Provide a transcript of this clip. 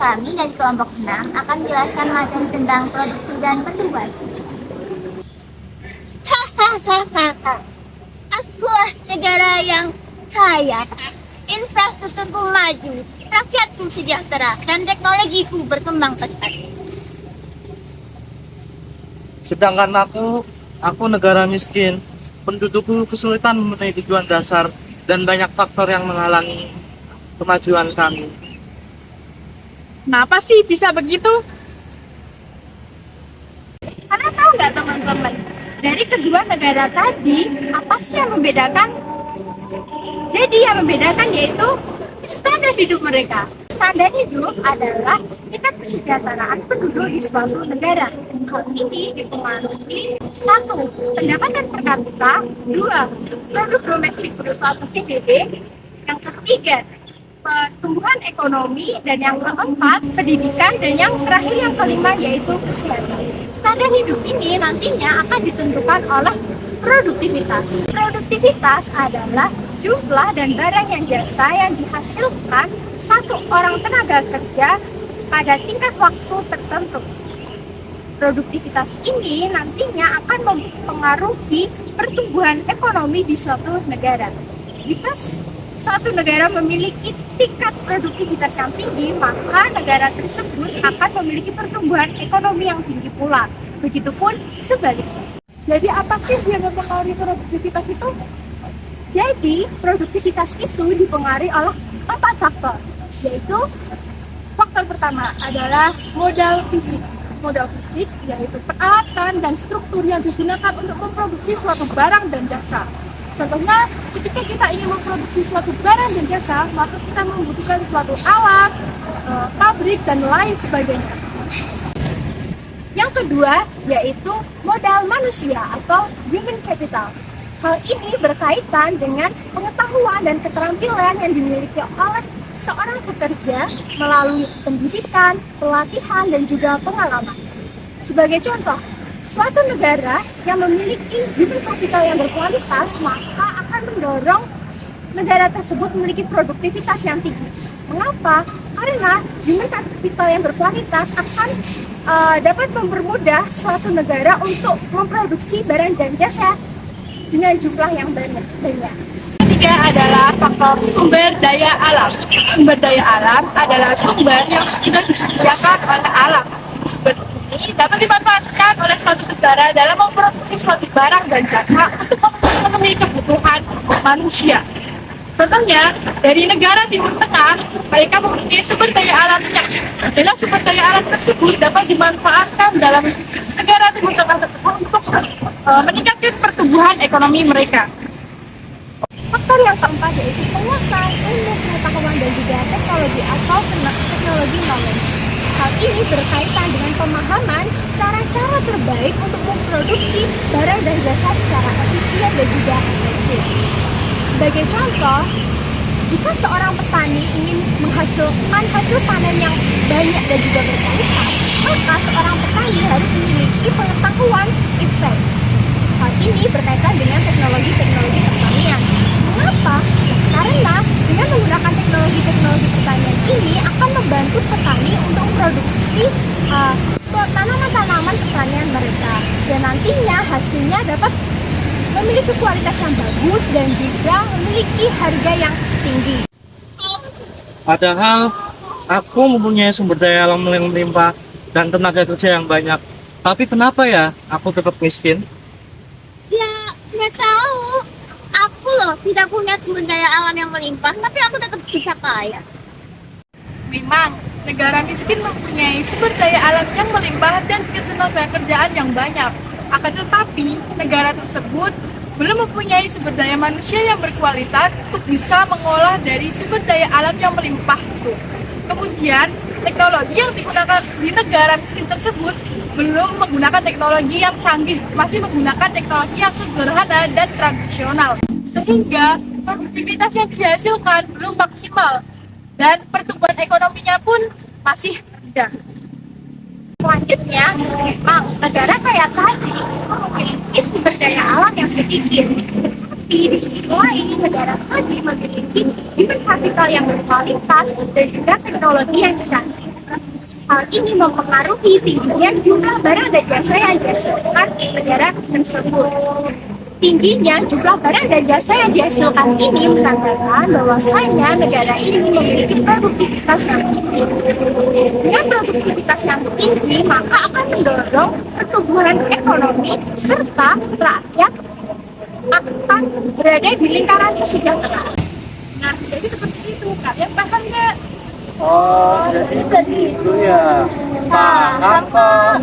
kami dari kelompok 6 akan menjelaskan materi tentang produksi dan pertumbuhan. Hahaha, akulah negara yang kaya, infrastrukturku maju, rakyatku sejahtera, dan teknologiku berkembang pesat. Sedangkan aku negara miskin, pendudukku kesulitan memenuhi tujuan dasar dan banyak faktor yang menghalangi kemajuan kami. Kenapa sih bisa begitu? Karena tahu nggak teman-teman, dari kedua negara tadi, apa sih yang membedakan? Jadi yang membedakan yaitu standar hidup mereka. Standar hidup adalah tingkat kesejahteraan penduduk di suatu negara. Hal ini dipengaruhi satu, pendapatan per kapita, dua, produk domestik bruto atau PDB, yang ketiga, pertumbuhan ekonomi, dan yang keempat, pendidikan, dan yang terakhir yang kelima yaitu kesehatan. Standar hidup ini nantinya akan ditentukan oleh produktivitas. Produktivitas adalah jumlah dan barang yang jasa yang dihasilkan satu orang tenaga kerja pada tingkat waktu tertentu. Produktivitas ini nantinya akan mempengaruhi pertumbuhan ekonomi di suatu negara. Jika suatu negara memiliki tingkat produktivitas yang tinggi, maka negara tersebut akan memiliki pertumbuhan ekonomi yang tinggi pula. Begitupun sebaliknya. Jadi apa sih yang mempengaruhi produktivitas itu? Jadi, produktivitas itu dipengaruhi oleh 4 faktor, yaitu Faktor pertama adalah modal fisik. Modal fisik yaitu peralatan dan struktur yang digunakan untuk memproduksi suatu barang dan jasa. Contohnya, ketika kita ingin memproduksi suatu barang dan jasa, maka kita membutuhkan suatu alat, pabrik, dan lain sebagainya. yang kedua, yaitu modal manusia atau human capital. Hal ini berkaitan dengan pengetahuan dan keterampilan yang dimiliki oleh seorang pekerja melalui pendidikan, pelatihan, dan juga pengalaman. Sebagai contoh, suatu negara yang memiliki human capital yang berkualitas maka akan mendorong negara tersebut memiliki produktivitas yang tinggi. Mengapa? Karena human capital yang berkualitas akan dapat mempermudah suatu negara untuk memproduksi barang dan jasa dengan jumlah yang banyak. Ketiga adalah faktor sumber daya alam. Sumber daya alam adalah sumber yang sudah disediakan oleh alam. Sumber ini dapat dimanfaatkan oleh suatu negara dalam memproduksi suatu barang dan jasa untuk memenuhi kebutuhan manusia. Contohnya, dari negara Timur Tengah, mereka memiliki sumber daya alamnya. Dalam sumber daya alam tersebut dapat dimanfaatkan dalam negara Timur Tengah tersebut untuk meningkatkan pertumbuhan ekonomi mereka. Faktor yang keempat yaitu penguasaan ilmu pengetahuan dan juga teknologi atau teknologi knowledge. Hal ini berkaitan dengan pemahaman cara-cara terbaik untuk memproduksi barang dan jasa secara efisien dan juga efektif. Sebagai contoh, jika seorang petani ingin menghasilkan hasil panen yang banyak dan juga berkualitas, maka seorang petani harus memiliki pengetahuan iptek. Hal ini berkaitan dengan teknologi-teknologi pertanian. Mengapa? Karena dengan menggunakan teknologi-teknologi pertanian ini akan membantu petani untuk memproduksi tanaman-tanaman pertanian mereka. Dan nantinya hasilnya dapat memiliki kualitas yang bagus dan juga memiliki harga yang tinggi. Padahal aku mempunyai sumber daya alam yang melimpah dan tenaga kerja yang banyak. Tapi kenapa ya aku tetap miskin? Ya, nggak tahu. Aku loh tidak punya sumber daya alam yang melimpah, tapi aku tetap bisa kaya. Memang, negara miskin mempunyai sumber daya alam yang melimpah dan ketenaga kerjaan yang banyak. Akan tetapi, negara tersebut belum mempunyai sumber daya manusia yang berkualitas untuk bisa mengolah dari sumber daya alam yang melimpah itu. Kemudian, teknologi yang digunakan di negara miskin tersebut belum menggunakan teknologi yang canggih, masih menggunakan teknologi yang sederhana dan tradisional. Sehingga produktivitas yang dihasilkan belum maksimal dan pertumbuhan ekonominya pun masih rendah. Selanjutnya, memang negara kaya tadi memiliki sumber daya alam yang sedikit. Tapi di sisi lain, negara tadi memiliki human capital yang berkualitas dan juga teknologi yang canggih. Hal ini mempengaruhi tingginya jumlah barang dan jasa yang dihasilkan negara tersebut. Tingginya jumlah barang dan jasa yang dihasilkan ini menandakan bahwasanya negara ini memiliki produktivitas yang tinggi. Dengan produktivitas yang tinggi, maka akan mendorong pertumbuhan ekonomi serta rakyat akan berada di lingkaran kesejahteraan. Nah, jadi seperti itu. Kalian paham nggak? Oh, jadi begitu ya. Paham kok.